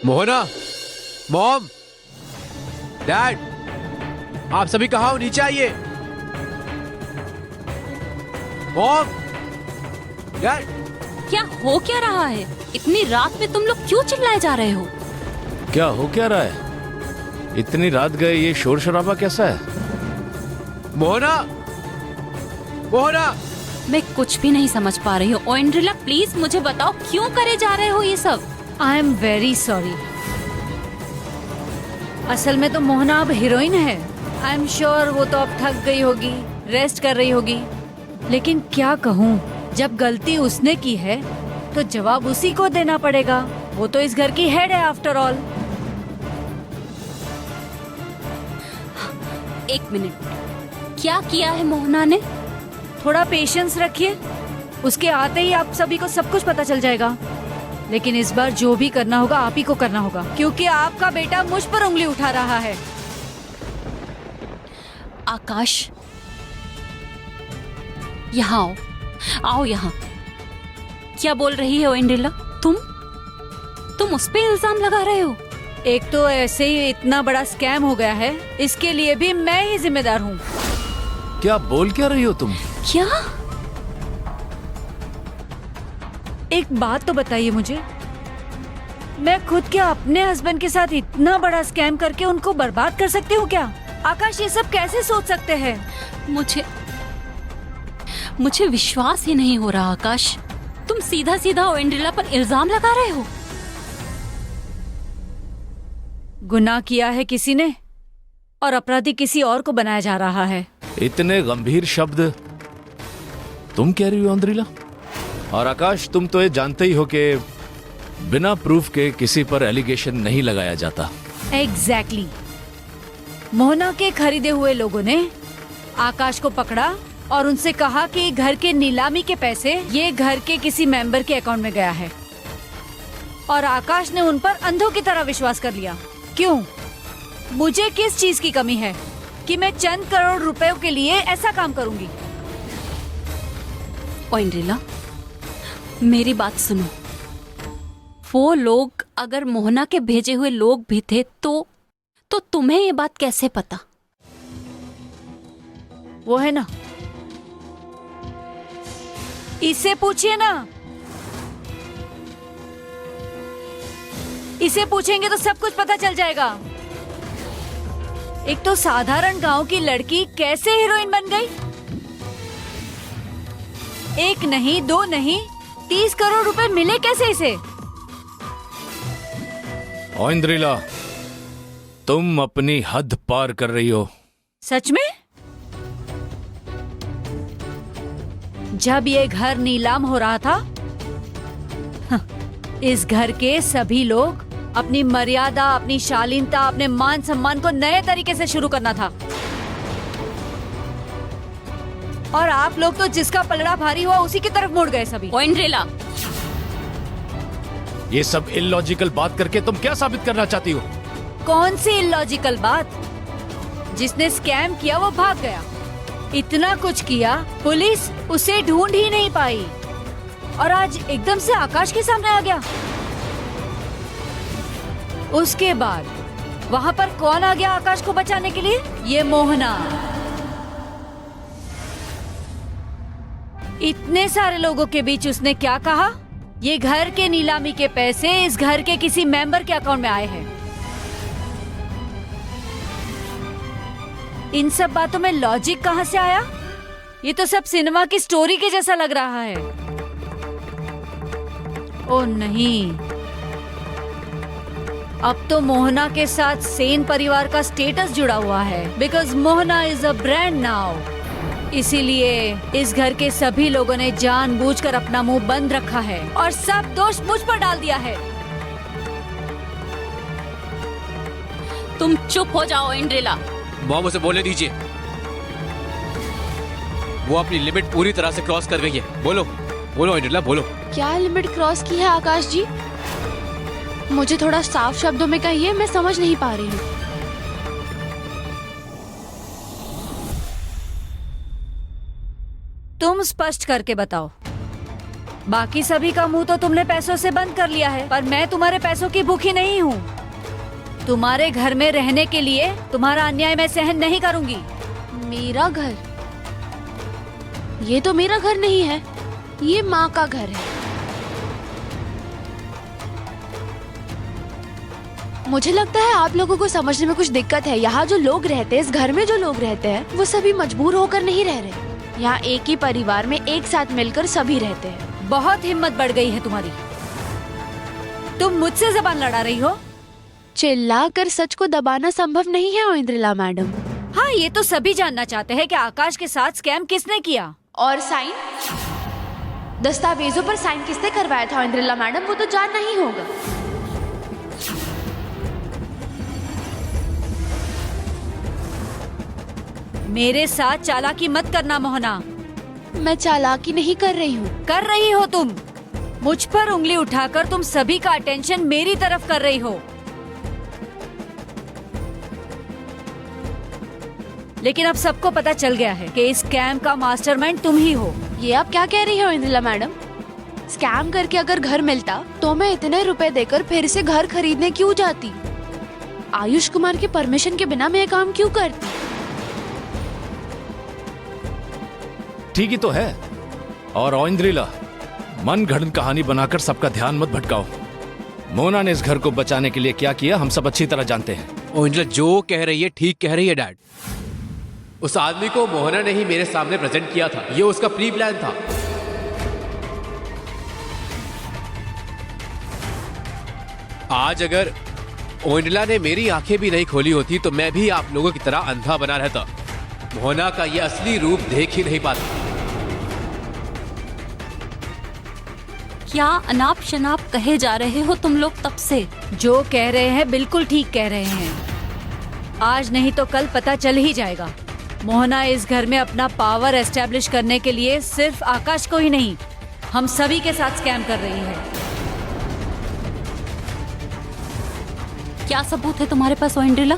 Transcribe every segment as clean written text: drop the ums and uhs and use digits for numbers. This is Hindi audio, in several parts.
मोहना, मॉम, डैड, आप सभी कहाँ हो? नीचे आइए। Mom, dad. क्या हो क्या रहा है? इतनी रात में तुम लोग क्यों चिल्लाए जा रहे हो? क्या हो क्या रहा है? इतनी रात गए, ये शोर शराबा कैसा है? मोहना, मोहना। मैं कुछ भी नहीं समझ पा रही हूँ। ओएंड्रिला, प्लीज मुझे बताओ क्यों करे जा रहे हो ये सब? I am very sorry. असल में तो मोहना अब हीरोइन है। आई एम श्योर वो तो अब थक गई होगी, रेस्ट कर रही होगी। लेकिन क्या कहूँ, जब गलती उसने की है तो जवाब उसी को देना पड़ेगा। वो तो इस घर की हेड है आफ्टर ऑल। एक मिनट, क्या किया है मोहना ने? थोड़ा पेशेंस रखिए, उसके आते ही आप सभी को सब कुछ पता चल जाएगा। लेकिन इस बार जो भी करना होगा आप ही को करना होगा, क्योंकि आपका बेटा मुझ पर उंगली उठा रहा है। आकाश, यहाँ आओ, आओ यहाँ। क्या बोल रही है ओएंड्रिला? तुम उस पे इल्जाम लगा रहे हो? एक तो ऐसे ही इतना बड़ा स्कैम हो गया है, इसके लिए भी मैं ही जिम्मेदार हूँ। क्या बोल क्या रही हो तुम? क्या? एक बात तो बताइए मुझे, मैं खुद क्या अपने हस्बैंड के साथ इतना बड़ा स्कैम करके उनको बर्बाद कर सकती हूँ क्या? आकाश, ये सब कैसे सोच सकते हैं? मुझे विश्वास ही नहीं हो रहा। आकाश, तुम सीधा सीधा ओएंड्रिला पर इल्जाम लगा रहे हो। गुनाह किया है किसी ने और अपराधी किसी और को बनाया जा रहा है। इतने गंभीर शब्द तुम कह रही हो ओएंड्रिला? और आकाश, तुम तो ये जानते ही हो कि बिना प्रूफ के किसी पर एलिगेशन नहीं लगाया जाता। एग्जैक्टली। मोहना के खरीदे हुए लोगों ने आकाश को पकड़ा और उनसे कहा कि घर के नीलामी के पैसे ये घर के किसी मेंबर के अकाउंट में गया है, और आकाश ने उन पर अंधों की तरह विश्वास कर लिया। क्यों? मुझे किस चीज की कमी है कि मैं चंद करोड़ रुपयों के लिए ऐसा काम करूंगी? ओएंड्रिला, मेरी बात सुनो। वो लोग अगर मोहना के भेजे हुए लोग भी थे तो तुम्हें ये बात कैसे पता? वो है ना, इसे पूछिए ना। इसे पूछेंगे तो सब कुछ पता चल जाएगा। एक तो साधारण गांव की लड़की कैसे हीरोइन बन गई? एक नहीं, दो नहीं, 30 करोड़ रुपए मिले कैसे इसे? ओएंड्रिला, तुम अपनी हद पार कर रही हो। सच में? जब ये घर नीलाम हो रहा था, इस घर के सभी लोग अपनी मर्यादा, अपनी शालीनता, अपने मान सम्मान को नए तरीके से शुरू करना था। और आप लोग तो जिसका पलड़ा भारी हुआ उसी की तरफ मुड़ गए सभी। ओएंड्रिला, ये सब इलॉजिकल बात करके तुम क्या साबित करना चाहती हो? कौन सी इलॉजिकल बात? जिसने स्कैम किया वो भाग गया। इतना कुछ किया, पुलिस उसे ढूंढ ही नहीं पाई, और आज एकदम से आकाश के सामने आ गया। उसके बाद वहाँ पर कौन आ गया आकाश को बचाने के लिए? ये मोहना। इतने सारे लोगों के बीच उसने क्या कहा? ये घर के नीलामी के पैसे इस घर के किसी मेंबर के अकाउंट में आए हैं। इन सब बातों में लॉजिक कहाँ से आया? ये तो सब सिनेमा की स्टोरी के जैसा लग रहा है। ओह नहीं, अब तो मोहना के साथ सेन परिवार का स्टेटस जुड़ा हुआ है, because Mohana is a brand now. इसीलिए इस घर के सभी लोगों ने जानबूझकर अपना मुंह बंद रखा है और सब दोष मुझ पर डाल दिया है। तुम चुप हो जाओ ओएंड्रिला। मॉम, उसे बोलने दीजिए। वो अपनी लिमिट पूरी तरह से क्रॉस कर गई है। बोलो बोलो ओएंड्रिला, बोलो। क्या लिमिट क्रॉस की है आकाश जी? मुझे थोड़ा साफ शब्दों में कहिए, मैं समझ नहीं पा रही हूँ। तुम स्पष्ट करके बताओ, बाकी सभी का मुंह तो तुमने पैसों से बंद कर लिया है, पर मैं तुम्हारे पैसों की भूखी नहीं हूँ। तुम्हारे घर में रहने के लिए तुम्हारा अन्याय मैं सहन नहीं करूंगी। मेरा घर? ये तो मेरा घर नहीं है, ये माँ का घर है। मुझे लगता है आप लोगों को समझने में कुछ दिक्कत है। यहाँ जो लोग रहते हैं, इस घर में जो लोग रहते हैं, वो सभी मजबूर होकर नहीं रह रहे। यहाँ एक ही परिवार में एक साथ मिलकर सभी रहते हैं। बहुत हिम्मत बढ़ गई है तुम्हारी। तुम मुझसे जबान लड़ा रही हो। चिल्लाकर सच को दबाना संभव नहीं है इंद्रिला मैडम। हाँ, ये तो सभी जानना चाहते हैं कि आकाश के साथ स्कैम किसने किया। और साइन, दस्तावेजों पर साइन किसने करवाया था इंद्रिला मैडम, वो तो जानना ही होगा। मेरे साथ चालाकी मत करना मोहना। मैं चालाकी नहीं कर रही हूँ। कर रही हो तुम। मुझ पर उंगली उठाकर तुम सभी का अटेंशन मेरी तरफ कर रही हो। लेकिन अब सबको पता चल गया है कि इस स्कैम का मास्टरमाइंड तुम ही हो। ये आप क्या कह रही हो इंद्रिला मैडम? स्कैम करके अगर घर मिलता तो मैं इतने रुपए देकर फिर से घर खरीदने क्यों जाती? आयुष कुमार के परमिशन के बिना मैं ये काम क्यों करती? ठीक ही तो है। और औंद्रिला, मन घड़न कहानी बनाकर सबका ध्यान मत भटकाओ। मोना ने इस घर को बचाने के लिए क्या किया हम सब अच्छी तरह जानते हैं। ओंजला जो कह रही है ठीक कह रही है डैड। उस आदमी को मोहना ने ही मेरे सामने प्रेजेंट किया था। ये उसका प्री प्लान था। आज अगर ओंजला ने मेरी आंखें भी नहीं खोली होती तो मैं भी आप लोगों की तरह अंधा बना रहता। मोहना का ये असली रूप देख ही नहीं पाता। क्या अनाप शनाप कहे जा रहे हो तुम लोग तब से? जो कह रहे हैं बिल्कुल ठीक कह रहे हैं। आज नहीं तो कल पता चल ही जाएगा। मोहना इस घर में अपना पावर एस्टेब्लिश करने के लिए सिर्फ आकाश को ही नहीं, हम सभी के साथ स्कैम कर रही है। क्या सबूत है तुम्हारे पास इंद्रिला?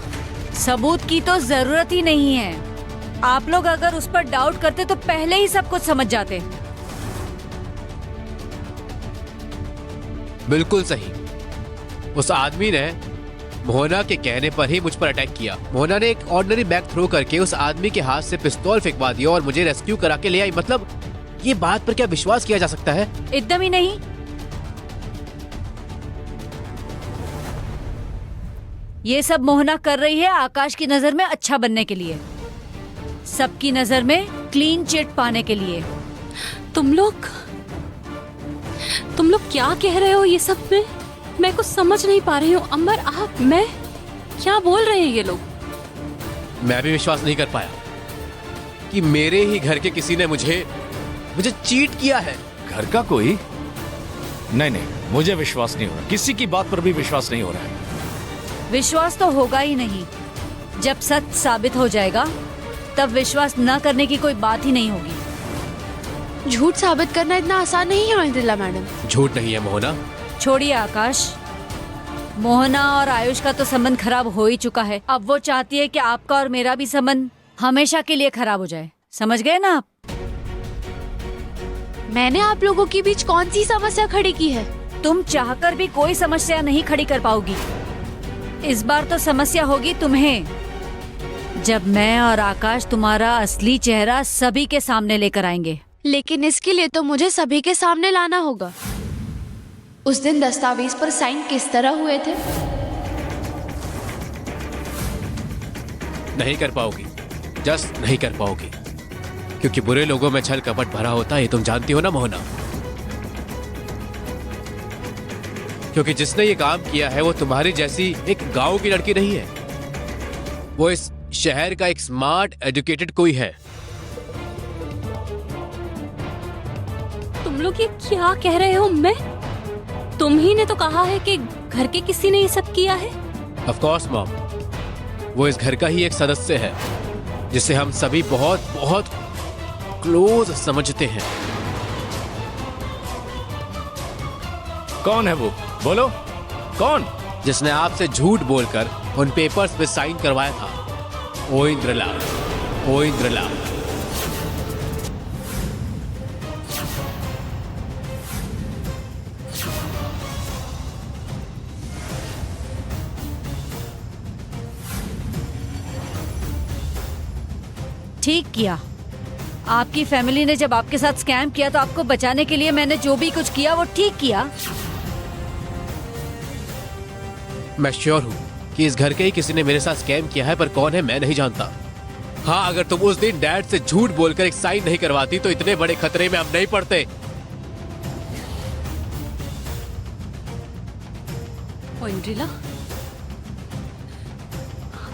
सबूत की तो जरूरत ही नहीं है। आप लोग अगर उस पर डाउट करते तो पहले ही सब कुछ समझ जाते। बिल्कुल सही। उस आदमी ने मोहना के कहने पर ही मुझ पर अटैक किया। मोहना ने एक ऑर्डिनरी बैग थ्रो करके उस आदमी के हाथ से पिस्तौल फेंकवा दिया और मुझे रेस्क्यू करा के ले आई। मतलब ये बात पर क्या विश्वास किया जा सकता है? एकदम ही नहीं। ये सब मोहना कर रही है आकाश की नजर में अच्छा बनने के लिए, सबकी नजर में क्लीन चिट पाने के लिए। तुम लोग क्या कह रहे हो ये सब? मैं कुछ समझ नहीं पा रही हूँ। अंबर, मैं क्या बोल रहे हैं ये लोग? मैं भी विश्वास नहीं कर पाया कि मेरे ही घर के किसी ने मुझे चीट किया है। घर का कोई? नहीं, मुझे विश्वास नहीं हो रहा। किसी की बात पर भी विश्वास नहीं हो रहा है। विश्वास तो होगा ही नहीं। जब सच साबित हो जाएगा तब विश्वास न करने की कोई बात ही नहीं होगी। झूठ साबित करना इतना आसान नहीं है इंद्रिला मैडम। झूठ नहीं है मोहना। छोड़िए आकाश, मोहना और आयुष का तो संबंध खराब हो ही चुका है। अब वो चाहती है कि आपका और मेरा भी संबंध हमेशा के लिए खराब हो जाए। समझ गए ना आप? मैंने आप लोगों के बीच कौन सी समस्या खड़ी की है? तुम चाहकर भी कोई समस्या नहीं खड़ी कर पाओगी। इस बार तो समस्या होगी तुम्हें, जब मैं और आकाश तुम्हारा असली चेहरा सभी के सामने लेकर आएंगे। लेकिन इसके लिए तो मुझे सभी के सामने लाना होगा। उस दिन दस्तावेज पर साइन किस तरह हुए थे? नहीं कर पाओगी, जस्ट नहीं कर पाओगी, क्योंकि बुरे लोगों में छल कपट भरा होता है। ये तुम जानती हो ना मोहना। क्योंकि जिसने ये काम किया है वो तुम्हारी जैसी एक गांव की लड़की नहीं है। वो इस शहर का एक स्मार्ट एजुकेटेड कोई है। तुम लोग ये क्या कह रहे हो? तुम ही ने तो कहा है कि घर के किसी ने ये सब किया है। ऑफ कोर्स मॉम, वो इस घर का ही एक सदस्य है जिसे हम सभी बहुत बहुत क्लोज समझते हैं। कौन है वो? बोलो, कौन? जिसने आपसे झूठ बोलकर उन पेपर्स पे साइन करवाया था। ओइंद्रलाल। ठीक किया। आपकी फैमिली ने जब आपके साथ स्कैम किया तो आपको बचाने के लिए मैंने जो भी कुछ किया वो ठीक किया। मैं श्योर हूँ कि इस घर के ही किसी ने मेरे साथ स्कैम किया है, पर कौन है मैं नहीं जानता। हाँ, अगर तुम उस दिन डैड से झूठ बोलकर एक साइन नहीं करवाती तो इतने बड़े खतरे में हम नहीं पड़ते। ओ इंद्रिला,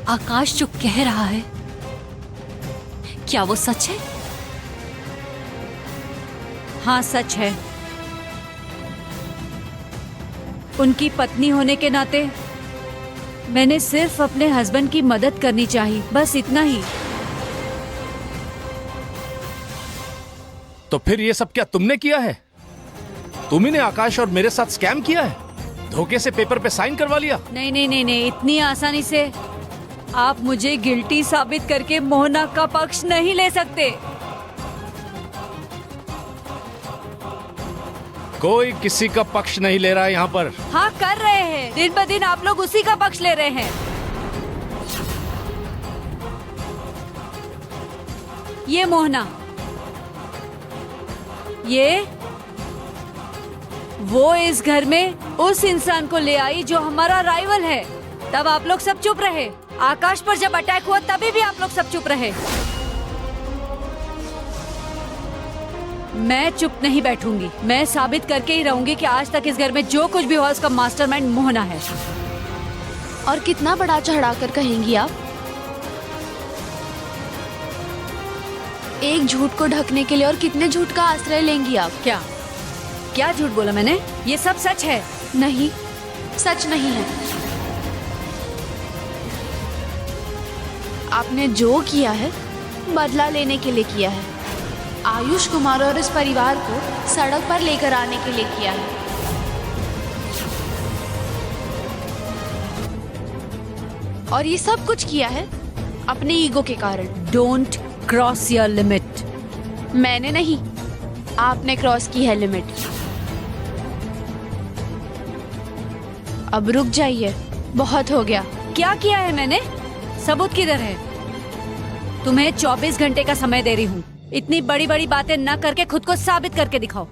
आकाश जो कह रहा है क्या वो सच है? हाँ, सच है। उनकी पत्नी होने के नाते मैंने सिर्फ अपने हस्बैंड की मदद करनी चाहिए, बस इतना ही। तो फिर ये सब क्या तुमने किया है? तुम्ही ने आकाश और मेरे साथ स्कैम किया है? धोखे से पेपर पे साइन करवा लिया? नहीं नहीं नहीं नहीं, इतनी आसानी से आप मुझे गिल्टी साबित करके मोहना का पक्ष नहीं ले सकते। कोई किसी का पक्ष नहीं ले रहा है यहाँ पर। हाँ, कर रहे हैं। दिन ब दिन आप लोग उसी का पक्ष ले रहे हैं। ये मोहना, ये वो इस घर में उस इंसान को ले आई जो हमारा राइवल है। तब आप लोग सब चुप रहे। आकाश पर जब अटैक हुआ तभी भी आप लोग सब चुप रहे। मैं चुप नहीं बैठूंगी। मैं साबित करके ही रहूंगी कि आज तक इस घर में जो कुछ भी हुआ उसका मास्टरमाइंड मोहना है। और कितना बड़ा चढ़ा कर कहेंगी आप? एक झूठ को ढकने के लिए और कितने झूठ का आश्रय लेंगी आप? क्या क्या झूठ बोला मैंने? ये सब सच है। नहीं, सच नहीं है। आपने जो किया है बदला लेने के लिए किया है। आयुष कुमार और इस परिवार को सड़क पर लेकर आने के लिए किया है। और ये सब कुछ किया है अपने ईगो के कारण। Don't cross your limit. मैंने नहीं, आपने क्रॉस की है लिमिट। अब रुक जाइए, बहुत हो गया। क्या किया है मैंने? सबूत किधर है? तुम्हें 24 घंटे का समय दे रही हूँ। इतनी बड़ी बड़ी बातें न करके खुद को साबित करके दिखाओ।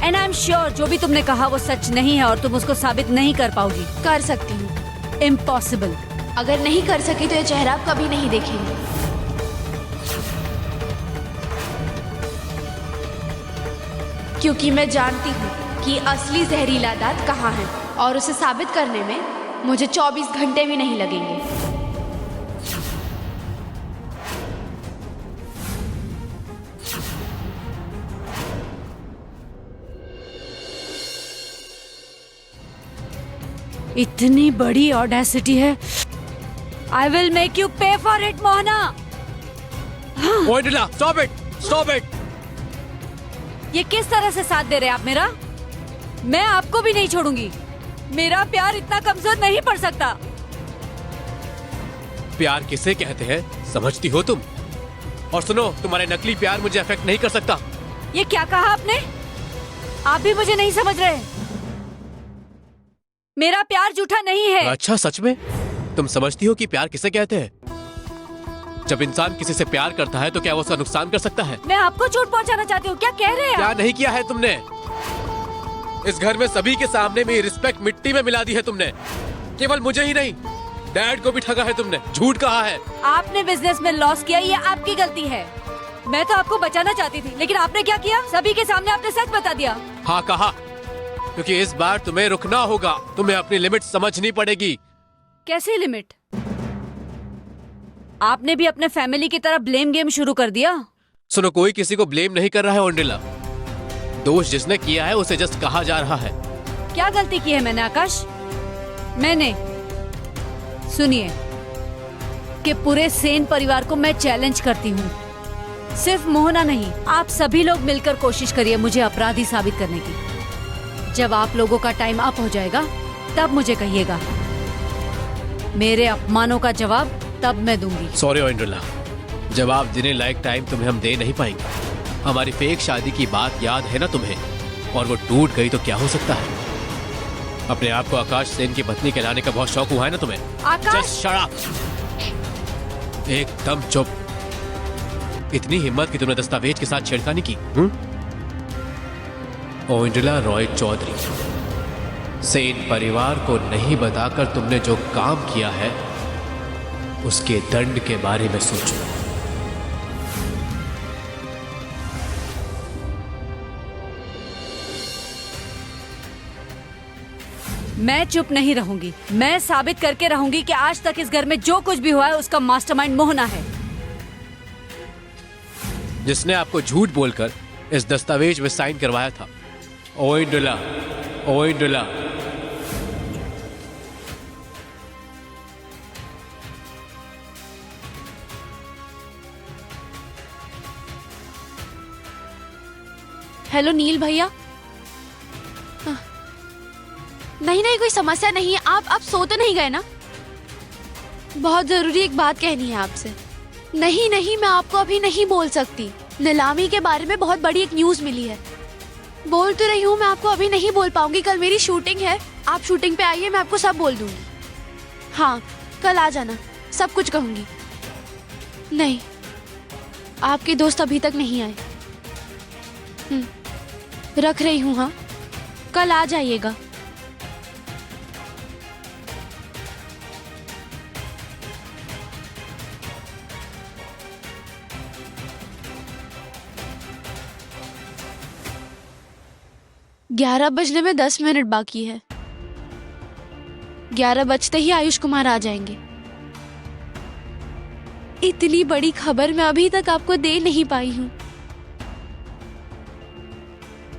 एंड आई एम श्योर जो भी तुमने कहा वो सच नहीं है और तुम उसको साबित नहीं कर पाओगी। कर सकती हूँ। इम्पॉसिबल। अगर नहीं कर सकी तो ये चेहरा आप कभी नहीं देखेंगे। क्योंकि मैं जानती हूँ कि असली जहरीला दांत कहाँ है और उसे साबित करने में मुझे 24 घंटे भी नहीं लगेंगे। इतनी बड़ी ऑडेसिटी है। I will make you pay for it Mohana. Stop it, stop it. ये किस तरह से साथ दे रहे हैं आप मेरा? मैं आपको भी नहीं छोड़ूंगी। मेरा प्यार इतना कमजोर नहीं पड़ सकता। प्यार किसे कहते हैं समझती हो तुम? और सुनो, तुम्हारे नकली प्यार मुझे अफेक्ट नहीं कर सकता। ये क्या कहा आपने? आप भी मुझे नहीं समझ रहे। मेरा प्यार झूठा नहीं है। अच्छा, सच में तुम समझती हो कि प्यार किसे कहते हैं? जब इंसान किसी से प्यार करता है तो क्या वो उसका नुकसान कर सकता है? मैं आपको चोट पहुंचाना चाहती हूँ। क्या कह रहे हैं क्या आप? नहीं किया है तुमने? इस घर में सभी के सामने मेरी रिस्पेक्ट मिट्टी में मिला दी है तुमने। केवल मुझे ही नहीं, डैड को भी ठगा है तुमने, झूठ कहा है। आपने बिजनेस में लॉस किया, ये आपकी गलती है। मैं तो आपको बचाना चाहती थी, लेकिन आपने क्या किया? सभी के सामने आपने सच बता दिया। हाँ, कहा। क्योंकि इस बार तुम्हें रुकना होगा। तुम्हें अपनी लिमिट समझनी पड़ेगी। कैसी लिमिट? आपने भी अपने फैमिली की तरह ब्लेम गेम शुरू कर दिया। सुनो, कोई किसी को ब्लेम नहीं कर रहा है ओंडिला। दोष जिसने किया है उसे जस्ट कहा जा रहा है। क्या गलती की है मैंने आकाश? मैंने सुनिए कि पूरे सेन परिवार को मैं चैलेंज करती हूँ। सिर्फ मोहना नहीं, आप सभी लोग मिलकर कोशिश करिए मुझे अपराधी साबित करने की। जब आप लोगों का टाइम अप हो जाएगा तब मुझे कहिएगा। मेरे अपमानों का जवाब तब मैं दूंगी। सॉरी ओंडिला, जवाब देने लायक टाइम तुम्हें हम दे नहीं पाएंगे। हमारी फेक शादी की बात याद है ना तुम्हें? और वो टूट गई तो क्या हो सकता है? अपने आप को आकाश सेन की पत्नी कहलाने का बहुत शौक हुआ है ना तुम्हें? आकाश! Just shut up! एकदम चुप। इतनी हिम्मत कि तुमने दस्तावेज के साथ छेड़खानी की? ओइंडला रॉय चौधरी, सेन परिवार को नहीं बताकर तुमने जो काम किया है उसके दंड के बारे में सोचो। मैं चुप नहीं रहूंगी। मैं साबित करके रहूंगी कि आज तक इस घर में जो कुछ भी हुआ है उसका मास्टरमाइंड मोहना है। जिसने आपको झूठ बोलकर इस दस्तावेज में साइन करवाया था। ओइंडला, ओइंडला। हेलो नील भैया। नहीं नहीं, कोई समस्या नहीं है। आप सो तो नहीं गए ना? बहुत जरूरी एक बात कहनी है आपसे। नहीं नहीं, मैं आपको अभी नहीं बोल सकती। नीलामी के बारे में बहुत बड़ी एक न्यूज मिली है। बोल तो रही हूँ, मैं आपको अभी नहीं बोल पाऊंगी। कल मेरी शूटिंग है, आप शूटिंग पे आइए, मैं आपको सब बोल दूंगी। हाँ, कल आ जाना, सब कुछ कहूंगी। नहीं, आपके दोस्त अभी तक नहीं आए। रख रही हूँ। हाँ, कल आ जाइएगा। ग्यारह बजने में 10 मिनट बाकी है। 11 बजते ही आयुष कुमार आ जाएंगे। इतनी बड़ी खबर मैं अभी तक आपको दे नहीं पाई हूँ।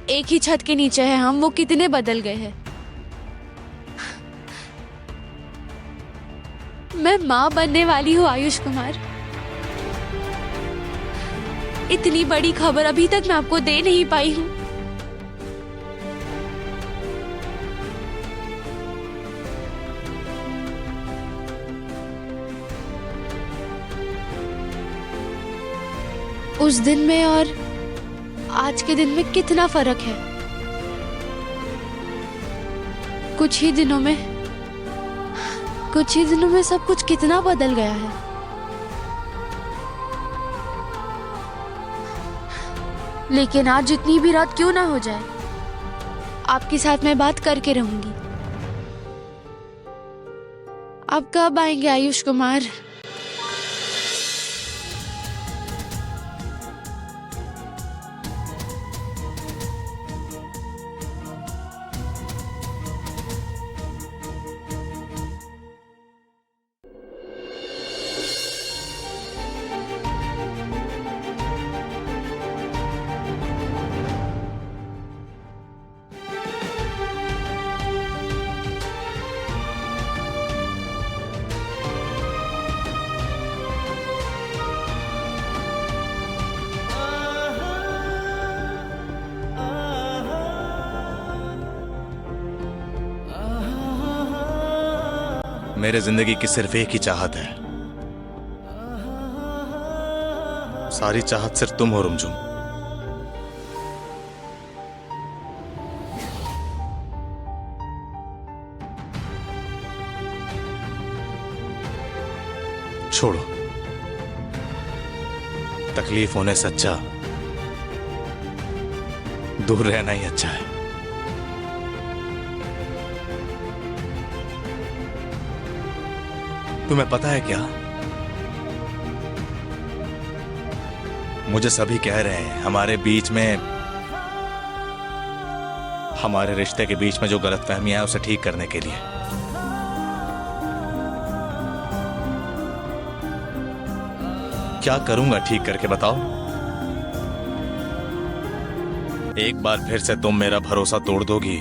एक ही छत के नीचे है हम, वो कितने बदल गए हैं। मैं माँ बनने वाली हूँ आयुष कुमार। इतनी बड़ी खबर अभी तक मैं आपको दे नहीं पाई हूँ। उस दिन में और आज के दिन में कितना फर्क है। कुछ ही दिनों में सब कुछ कितना बदल गया है। लेकिन आज जितनी भी रात क्यों ना हो जाए, आपके साथ मैं बात करके रहूंगी। आप कब आएंगे आयुष कुमार? मेरे जिंदगी की सिर्फ एक ही चाहत है। सारी चाहत सिर्फ तुम हो रुमझुम। छोड़ो, तकलीफ होने से अच्छा दूर रहना ही अच्छा है। तुम्हें पता है क्या, मुझे सभी कह रहे हैं हमारे बीच में, हमारे रिश्ते के बीच में जो गलतफहमियां है उसे ठीक करने के लिए। क्या करूंगा ठीक करके बताओ? एक बार फिर से तुम मेरा भरोसा तोड़ दोगी,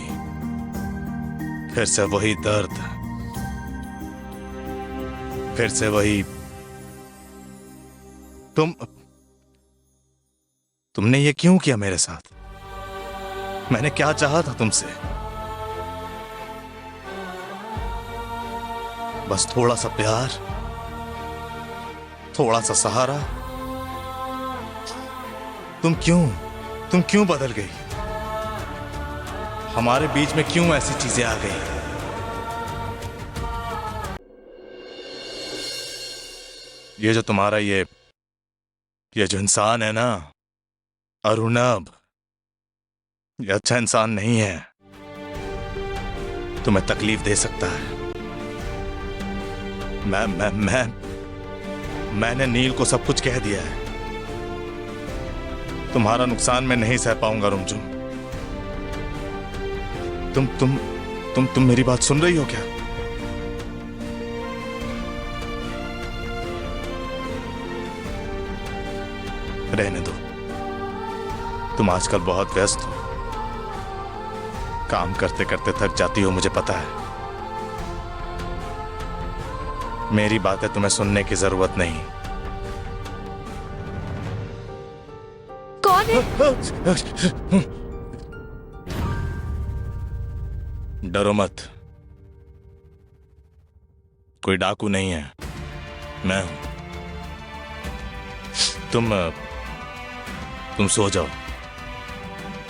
फिर से वही दर्द, फिर से वही। तुमने ये क्यों किया मेरे साथ? मैंने क्या चाहा था तुमसे? बस थोड़ा सा प्यार, थोड़ा सा सहारा। तुम क्यों बदल गई? हमारे बीच में क्यों ऐसी चीजें आ गई? ये जो तुम्हारा ये जो इंसान है ना, अरुणब, ये अच्छा इंसान नहीं है। तुम्हें तकलीफ दे सकता है। मैंने नील को सब कुछ कह दिया है। तुम्हारा नुकसान मैं नहीं सह पाऊंगा रुमझुम। तुम मेरी बात सुन रही हो क्या? रहने दो। तुम आजकल बहुत व्यस्त हो, काम करते करते थक जाती हो, मुझे पता है। मेरी बातें तुम्हें सुनने की जरूरत नहीं। कौन है? डरो मत, कोई डाकू नहीं है, मैं हूं। तुम सो जाओ।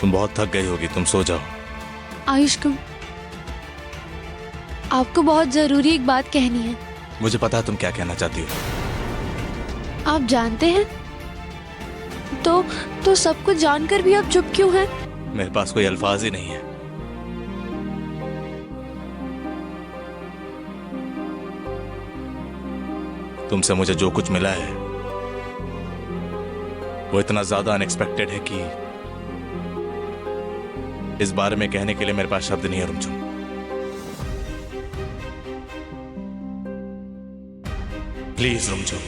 तुम बहुत थक गई होगी, तुम सो जाओ। आयुष को आपको बहुत जरूरी एक बात कहनी है। मुझे पता है तुम क्या कहना चाहती हो। आप जानते हैं तो सब कुछ जानकर भी आप चुप क्यों हैं? मेरे पास कोई अल्फाज ही नहीं है। तुमसे मुझे जो कुछ मिला है वो इतना ज्यादा अनएक्सपेक्टेड है कि इस बारे में कहने के लिए मेरे पास शब्द नहीं है रुमझुम। प्लीज रुमझुम,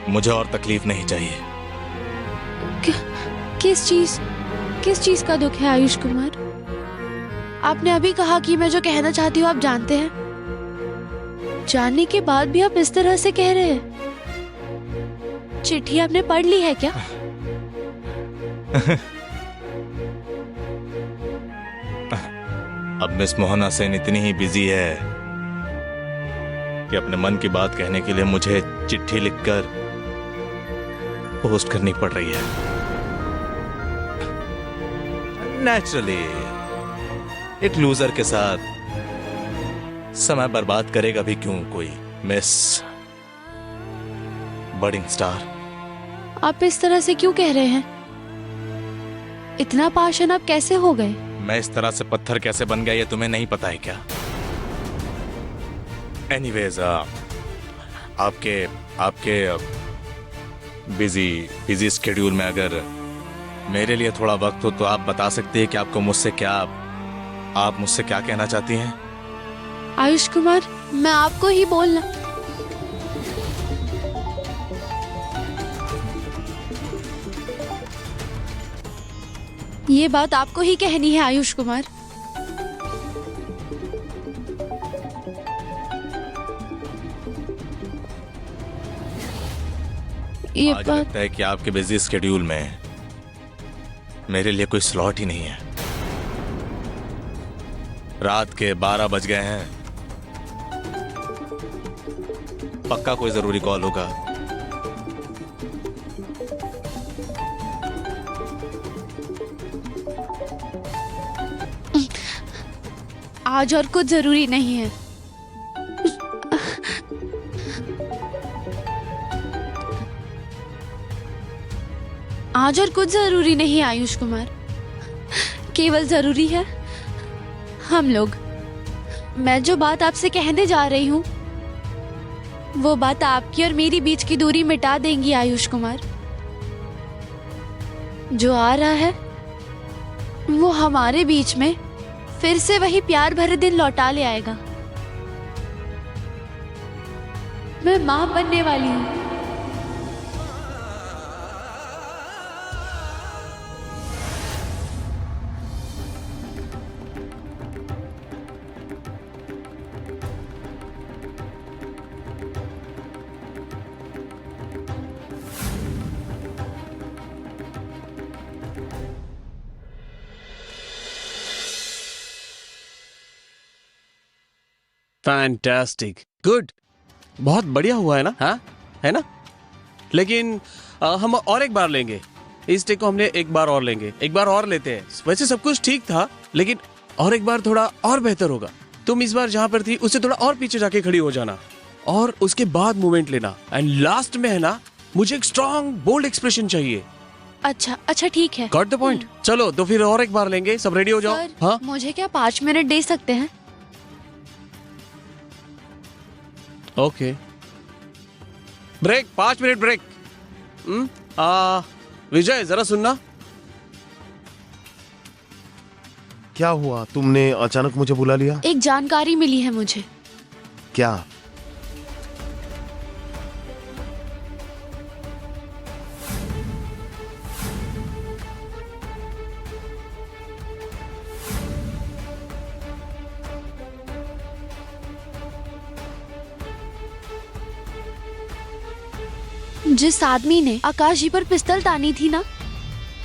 मुझे और तकलीफ नहीं चाहिए। किस चीज का दुख है आयुष कुमार? आपने अभी कहा कि मैं जो कहना चाहती हूँ आप जानते हैं। जानने के बाद भी आप इस तरह से कह रहे हैं। चिट्ठी आपने पढ़ ली है क्या? अब मिस मोहना सेन इतनी ही बिजी है कि अपने मन की बात कहने के लिए मुझे चिट्ठी लिखकर पोस्ट करनी पड़ रही है। नेचुरली एक लूजर के साथ समय बर्बाद करेगा भी क्यों कोई मिस बडिंग स्टार? आप इस तरह से क्यों कह रहे हैं? इतना पाशन आप कैसे हो गए? मैं इस तरह से पत्थर कैसे बन गया ये तुम्हें नहीं पता है क्या? एनीवेज, आपके बिजी स्केड्यूल में अगर मेरे लिए थोड़ा वक्त हो तो आप बता सकते हैं कि आप मुझसे क्या कहना चाहती हैं? आयुष कुमार, मैं आपको ही बोलना। ये बात आपको ही कहनी है आयुष कुमार। ये आज बात लगता है कि आपके बिजी स्केड्यूल में मेरे लिए कोई स्लॉट ही नहीं है। रात के 12 बज गए हैं। पक्का कोई जरूरी कॉल होगा। आज और कुछ जरूरी नहीं है। आज और कुछ जरूरी नहीं है आयुष कुमार। केवल जरूरी है हम लोग। मैं जो बात आपसे कहने जा रही हूँ वो बात आपकी और मेरी बीच की दूरी मिटा देंगी आयुष कुमार। जो आ रहा है वो हमारे बीच में फिर से वही प्यार भरे दिन लौटा ले आएगा। मैं मां बनने वाली हूँ। फैंटास्टिक, गुड, बहुत बढ़िया हुआ है ना? हाँ, है ना? लेकिन हम और एक बार लेंगे। इस टेक को हमने एक बार और लेंगे, एक बार और लेते हैं। वैसे सब कुछ ठीक था, लेकिन और एक बार थोड़ा और बेहतर होगा। तुम इस बार जहाँ पर थी उससे थोड़ा और पीछे जाके खड़ी हो जाना और उसके बाद मूवमेंट लेना। एंड लास्ट में है ना, मुझे एक स्ट्रॉन्ग बोल्ड एक्सप्रेशन चाहिए। अच्छा अच्छा ठीक है। Got the point. चलो तो फिर और एक बार लेंगे, सब रेडी हो जाओ। सर, हाँ मुझे क्या 5 मिनट दे सकते हैं? Okay, break, 5 minute break. Vijay जरा सुनना। क्या हुआ? तुमने अचानक मुझे बुला लिया? एक जानकारी मिली है मुझे। क्या? जिस आदमी ने आकाश जी पर पिस्तौल तानी थी ना,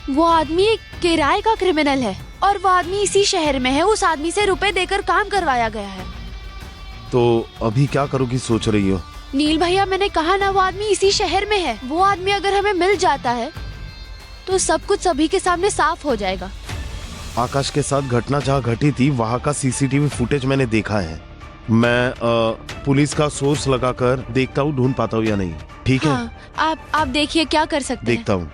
वो आदमी एक किराए का क्रिमिनल है और वो आदमी इसी शहर में है। उस आदमी से रुपए देकर काम करवाया गया है। तो अभी क्या करोगी सोच रही हो? नील भैया, मैंने कहा ना, वो आदमी इसी शहर में है। वो आदमी अगर हमें मिल जाता है तो सब कुछ सभी के सामने साफ हो जाएगा। आकाश के साथ घटना जहाँ घटी थी वहाँ का सीसीटीवी फुटेज मैंने देखा है। मैं पुलिस का सोर्स लगाकर देखता हूँ ढूंढ पाता हूँ या नहीं। ठीक है? हाँ, आप देखिए क्या कर सकते हैं। देखता हूँ।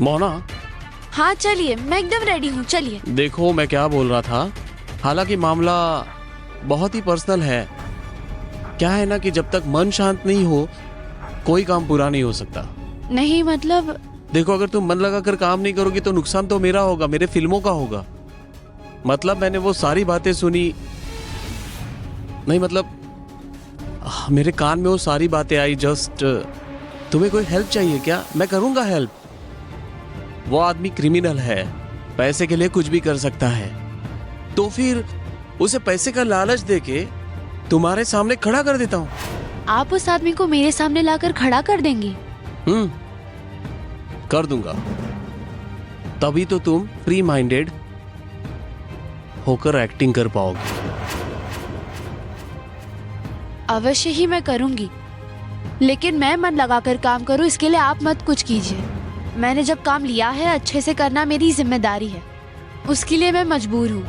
मोना, हाँ चलिए, मैं एकदम रेडी हूँ, चलिए। देखो मैं क्या बोल रहा था, हालांकि मामला बहुत ही पर्सनल है। क्या है ना कि जब तक मन शांत नहीं हो कोई काम पूरा नहीं हो सकता। नहीं मतलब, देखो अगर तुम मन लगाकर काम नहीं करोगी तो नुकसान तो मेरा होगा, मेरे फिल्मों का होगा। मतलब मैंने वो सारी बातें सुनी, नहीं मतलब मेरे कान में वो सारी बातें आई। जस्ट तुम्हें कोई हेल्प चाहिए क्या? मैं करूंगा हेल्प। वो आदमी क्रिमिनल है, पैसे के लिए कुछ भी कर सकता है। तो फिर उसे पैसे का लालच देके तुम्हारे सामने खड़ा कर देता हूँ। आप उस आदमी को मेरे सामने लाकर खड़ा कर देंगे? कर दूंगा। तभी तो तुम फ्री माइंडेड होकर एक्टिंग कर पाओगे। अवश्य ही मैं करूंगी, लेकिन मैं मन लगाकर काम करूं इसके लिए आप मत कुछ कीजिए। मैंने जब काम लिया है अच्छे से करना मेरी जिम्मेदारी है, उसके लिए मैं मजबूर हूँ।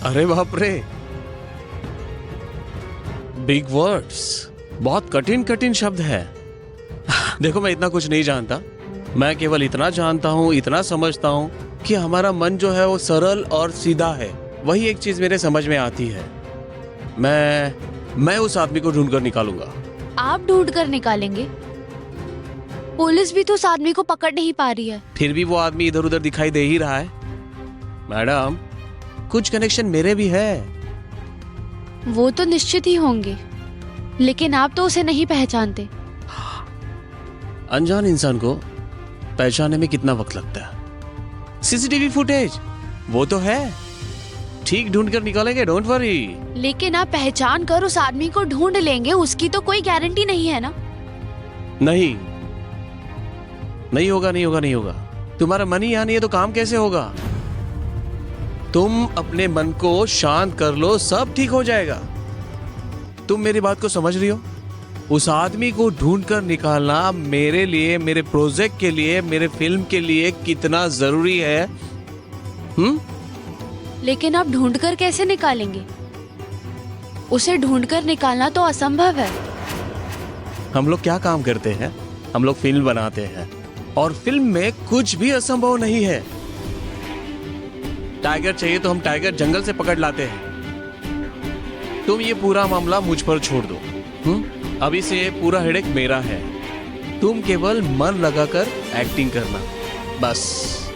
अरे बाप रे, बिग वर्ड्स, बहुत कठिन कठिन शब्द है। देखो मैं इतना कुछ नहीं जानता, मैं केवल इतना जानता हूँ, इतना समझता हूँ कि हमारा मन जो है वो सरल और सीधा है। वही एक चीज मेरे समझ में आती है। मैं उस आदमी को ढूंढ कर निकालूंगा। आप ढूंढ कर निकालेंगे? पुलिस भी तो उस आदमी को पकड़ नहीं पा रही है। फिर भी वो आदमी इधर उधर दिखाई दे ही रहा है। मैडम, कुछ कनेक्शन मेरे भी है। वो तो निश्चित ही होंगे, लेकिन आप तो उसे नहीं पहचानते। अनजान इंसान को पहचानने में कितना वक्त लगता है? सीसीटीवी फुटेज वो तो है, ठीक ढूंढ कर निकालेंगे, डोंट वरी। लेकिन आप पहचान कर उस आदमी को ढूंढ लेंगे, उसकी तो कोई गारंटी नहीं है ना। नहीं होगा, नहीं होगा, नहीं होगा। तुम्हारा मन ही यहाँ नहीं है तो काम कैसे होगा? तुम अपने मन को शांत कर लो, सब ठीक हो जाएगा। तुम मेरी बात को समझ रही हो? उस आदमी को ढूंढकर निकालना मेरे लिए, मेरे प्रोजेक्ट के लिए, मेरे फिल्म के लिए कितना जरूरी है। लेकिन आप ढूंढकर कैसे निकालेंगे? उसे ढूंढकर निकालना तो असंभव है। हम लोग क्या काम करते हैं? हम लोग फिल्म बनाते हैं और फिल्म में कुछ भी असंभव नहीं है। टाइगर चाहिए तो हम टाइगर जंगल से पकड़ लाते हैं। तुम ये पूरा मामला मुझ पर छोड़ दो। अभी से पूरा हेडेक मेरा है। तुम केवल मन लगाकर एक्टिंग करना, बस।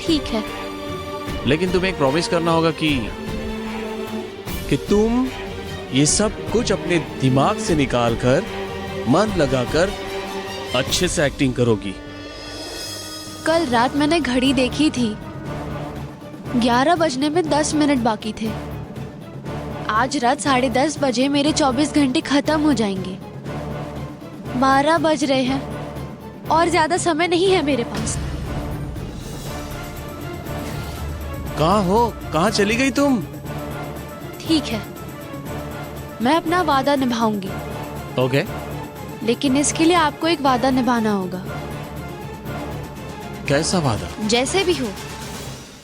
ठीक है, लेकिन तुम्हें एक प्रॉमिस करना होगा कि तुम ये सब कुछ अपने दिमाग से निकालकर मन लगाकर अच्छे से एक्टिंग करोगी। कल रात मैंने घड़ी देखी थी, 11 बजने में 10 मिनट बाकी थे। आज रात 10:30 बजे मेरे 24 घंटे खत्म हो जाएंगे। 12 बज रहे हैं और ज्यादा समय नहीं है मेरे पास। कहाँ हो? कहाँ चली गई तुम? ठीक है, मैं अपना वादा निभाऊंगी, ओके। लेकिन इसके लिए आपको एक वादा निभाना होगा। कैसा वादा? जैसे भी हो,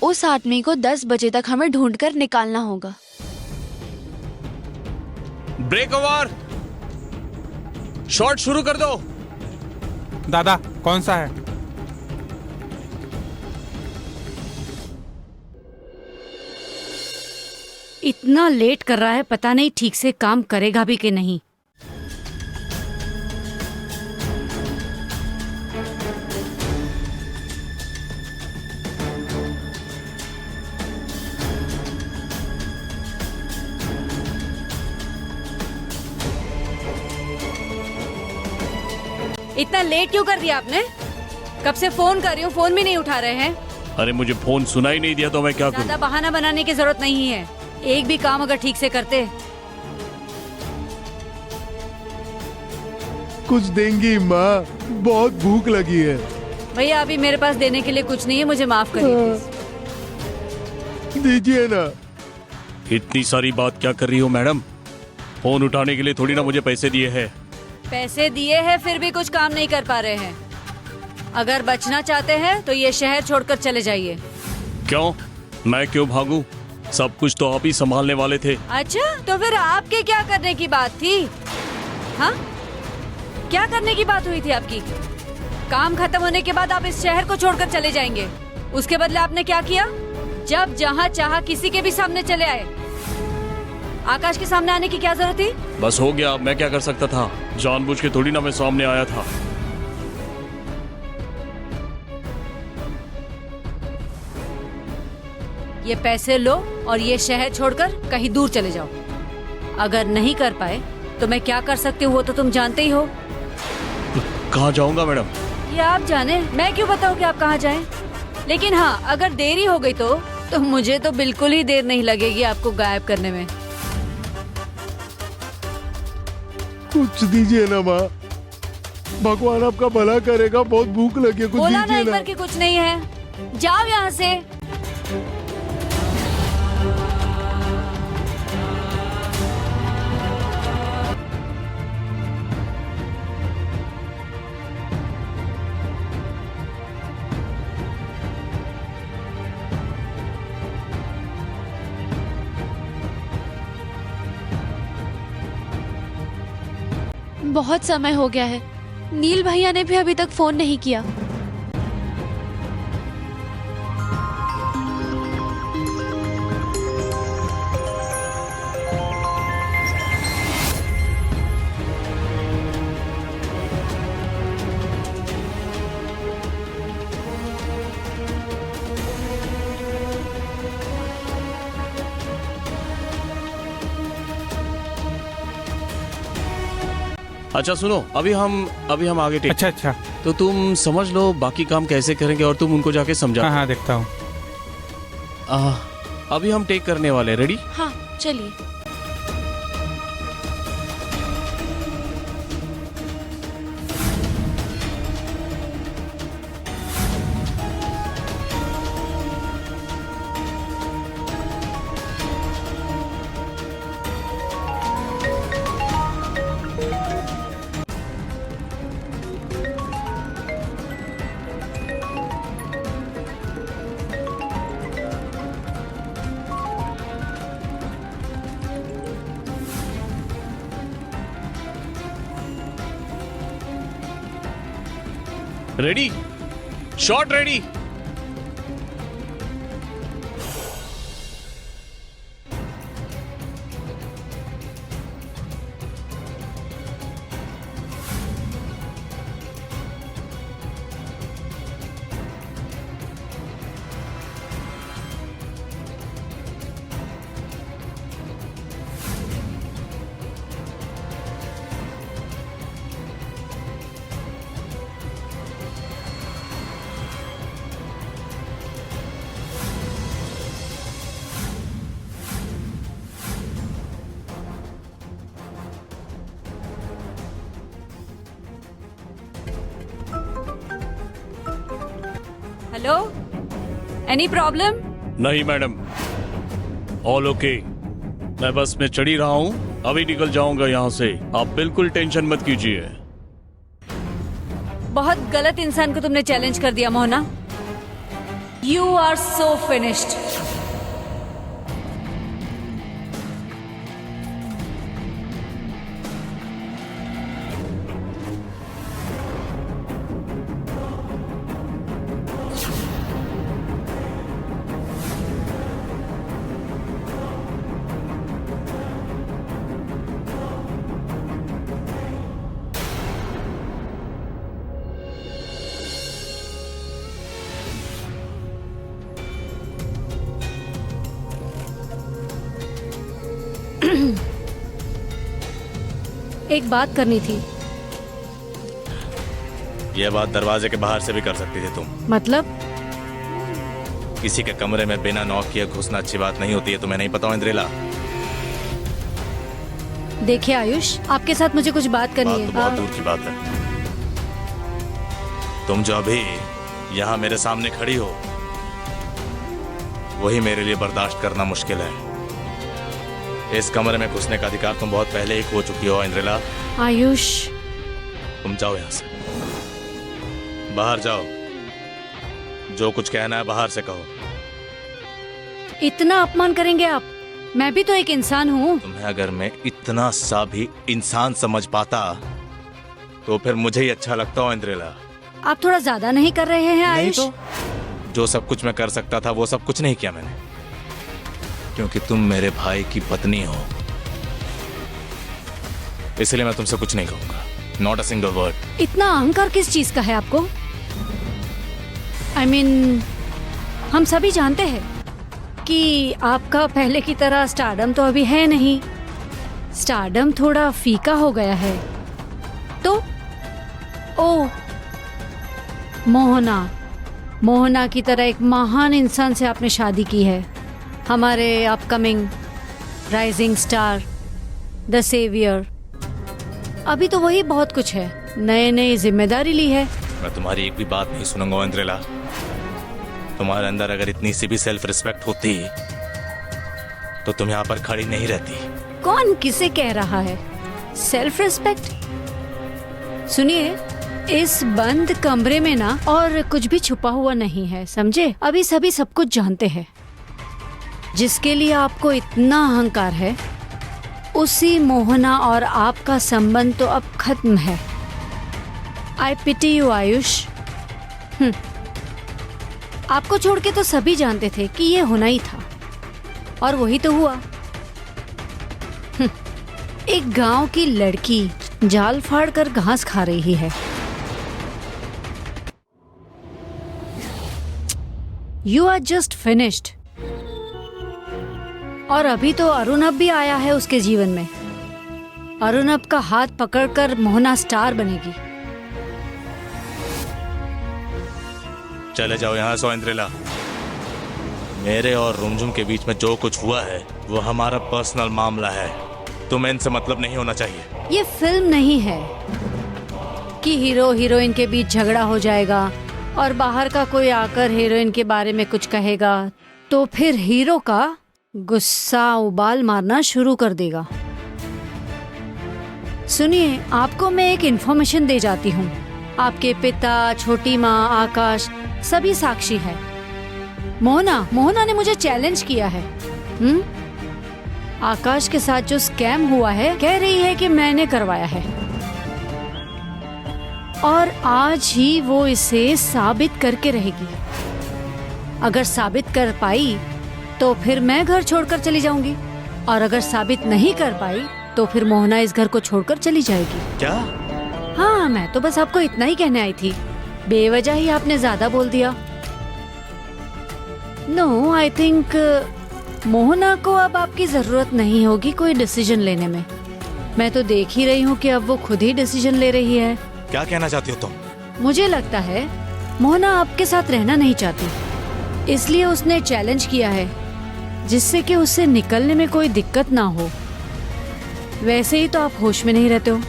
उस आदमी को 10 बजे तक हमें ढूंढकर निकालना होगा। ब्रेक ओवर, शॉट शुरू कर दो। दादा कौन सा है? इतना लेट कर रहा है, पता नहीं ठीक से काम करेगा भी कि नहीं। इतना लेट क्यों कर दिया आपने? कब से फोन कर रही हूँ, फोन भी नहीं उठा रहे हैं। अरे मुझे फोन सुनाई नहीं दिया तो मैं क्या करूं? ज्यादा बहाना बनाने की जरूरत नहीं है। एक भी काम अगर ठीक से करते। कुछ देंगी माँ, बहुत भूख लगी है। भैया अभी मेरे पास देने के लिए कुछ नहीं है, मुझे माफ करिए प्लीज। दीजिए ना। इतनी सारी बात क्या कर रही हो मैडम? फोन उठाने के लिए थोड़ी ना मुझे पैसे दिए हैं। पैसे दिए हैं फिर भी कुछ काम नहीं कर पा रहे हैं। अगर बचना चाहते हैं तो ये शहर छोड़कर चले जाइए। क्यों? मैं क्यों भागूं? सब कुछ तो आप ही संभालने वाले थे। अच्छा, तो फिर आपके क्या करने की बात थी? हाँ, क्या करने की बात हुई थी आपकी? काम खत्म होने के बाद आप इस शहर को छोड़कर चले जाएंगे। उसके बदले आपने क्या किया? जब जहाँ चाहा किसी के भी सामने चले आए। आकाश के सामने आने की क्या जरूरत थी? बस हो गया, मैं क्या कर सकता था? जानबूझ के थोड़ी ना मैं सामने आया था। ये पैसे लो और ये शहर छोड़कर कहीं दूर चले जाओ। अगर नहीं कर पाए तो मैं क्या कर सकती हूँ वो तो तुम जानते ही हो। कहाँ जाऊंगा मैडम? ये आप जाने, मैं क्यों बताऊँ कि आप कहाँ जाएं? लेकिन हाँ, अगर देरी हो गई तो मुझे तो बिल्कुल ही देर नहीं लगेगी आपको गायब करने में। कुछ दीजिए ना माँ, भगवान आपका भला करेगा, बहुत भूख लगी है, कुछ बोला ना दीजिए एक ना। बार कि कुछ नहीं है, जाओ यहाँ से। बहुत समय हो गया है, नील भैया ने भी अभी तक फोन नहीं किया। अच्छा सुनो, अभी हम आगे टेक। अच्छा अच्छा, तो तुम समझ लो बाकी काम कैसे करेंगे और तुम उनको जाके समझा। हाँ हाँ देखता हूँ। अभी हम टेक करने वाले। रेडी? हाँ चलिए। Ready? Shot ready? Hello, any problem? नहीं मैडम, ऑल ओके। मैं बस में चढ़ी रहा हूँ, अभी निकल जाऊंगा यहाँ से। आप बिल्कुल टेंशन मत कीजिए। बहुत गलत इंसान को तुमने चैलेंज कर दिया Mohana. You are so finished. एक बात करनी थी। यह बात दरवाजे के बाहर से भी कर सकती थी तुम। मतलब? किसी के कमरे में बिना नॉक किए घुसना अच्छी बात नहीं होती है, तुम्हें नहीं पता इंद्रिला? देखिए आयुष, आपके साथ मुझे कुछ बात करनी बात है। तो बहुत दूर की बात है। तुम जो अभी यहाँ मेरे सामने खड़ी हो, वही मेरे लिए बर्दाश्त करना मुश्किल है। इस कमरे में घुसने का अधिकार तुम बहुत पहले ही खो चुकी हो इंद्रिला। आयुष, तुम जाओ यहाँ से, बाहर जाओ। जो कुछ कहना है बाहर से कहो। इतना अपमान करेंगे आप? मैं भी तो एक इंसान हूँ। तुम्हें अगर मैं इतना सा भी इंसान समझ पाता तो फिर मुझे ही अच्छा लगता हो इंद्रिला। आप थोड़ा ज्यादा नहीं कर रहे हैं आयुष? नहीं तो जो सब कुछ मैं कर सकता था वो सब कुछ नहीं किया मैंने, क्योंकि तुम मेरे भाई की पत्नी हो। इसलिए मैं तुमसे कुछ नहीं कहूंगा, नॉट अ सिंगल वर्ड। इतना अहंकार किस चीज का है आपको? I mean, हम सभी जानते हैं कि आपका पहले की तरह स्टारडम तो अभी है नहीं। स्टारडम थोड़ा फीका हो गया है। तो ओह, मोहना की तरह एक महान इंसान से आपने शादी की है। हमारे upcoming rising star, the saviour. अभी तो वही बहुत कुछ है, नई जिम्मेदारी ली है। मैं तुम्हारी एक भी बात नहीं सुनूंगा इंद्रिला। तुम्हारे अंदर अगर इतनी सी भी सेल्फ रिस्पेक्ट होती तो तुम यहाँ पर खड़ी नहीं रहती। कौन किसे कह रहा है सेल्फ रिस्पेक्ट? सुनिए, इस बंद कमरे में ना और कुछ भी छुपा हुआ नहीं है, समझे? अभी सभी सब कुछ जानते हैं। जिसके लिए आपको इतना अहंकार है, उसी मोहना और आपका संबंध तो अब खत्म है। आई पिटी यू आयुष। आपको छोड़ के तो सभी जानते थे कि ये होना ही था, और वही तो हुआ। एक गांव की लड़की जाल फाड़ कर घास खा रही है। You are just finished. और अभी तो अरुणब भी आया है उसके जीवन में। अरुणब का हाथ पकड़कर मोहना स्टार बनेगी। चले जाओ यहाँ से इंद्रिला। मेरे और रुमझुम के बीच में जो कुछ हुआ है वो हमारा पर्सनल मामला है, तुम्हें इनसे मतलब नहीं होना चाहिए। ये फिल्म नहीं है कि हीरो हीरोइन के बीच झगड़ा हो जाएगा और बाहर का कोई आकर हीरोइन के बारे में कुछ कहेगा तो फिर हीरो का गुस्सा उबाल मारना शुरू कर देगा। सुनिए, आपको मैं एक इन्फॉर्मेशन दे जाती हूँ। आपके पिता, छोटी माँ, आकाश सभी साक्षी है। मोहना ने मुझे चैलेंज किया है। आकाश के साथ जो स्कैम हुआ है, कह रही है कि मैंने करवाया है, और आज ही वो इसे साबित करके रहेगी। अगर साबित कर पाई तो फिर मैं घर छोड़कर चली जाऊंगी, और अगर साबित नहीं कर पाई तो फिर मोहना इस घर को छोड़कर चली जाएगी। क्या? हाँ, मैं तो बस आपको इतना ही कहने आई थी। बेवजह ही आपने ज्यादा बोल दिया। नो, आई थिंक मोहना को अब आपकी जरूरत नहीं होगी कोई डिसीजन लेने में। मैं तो देख ही रही हूँ कि अब वो खुद ही डिसीजन ले रही है। क्या कहना चाहती हो तुम? मुझे लगता है मोहना आपके साथ रहना नहीं चाहती, इसलिए उसने चैलेंज किया है, जिससे कि उससे निकलने में कोई दिक्कत ना हो। वैसे ही तो आप होश में नहीं रहते हो।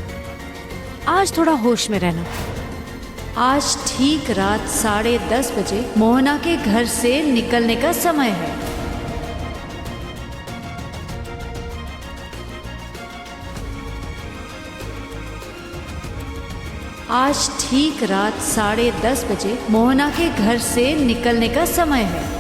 आज थोड़ा होश में रहना। आज ठीक रात 10:30 बजे मोहना के घर से निकलने का समय है। आज ठीक रात 10:30 बजे मोहना के घर से निकलने का समय है।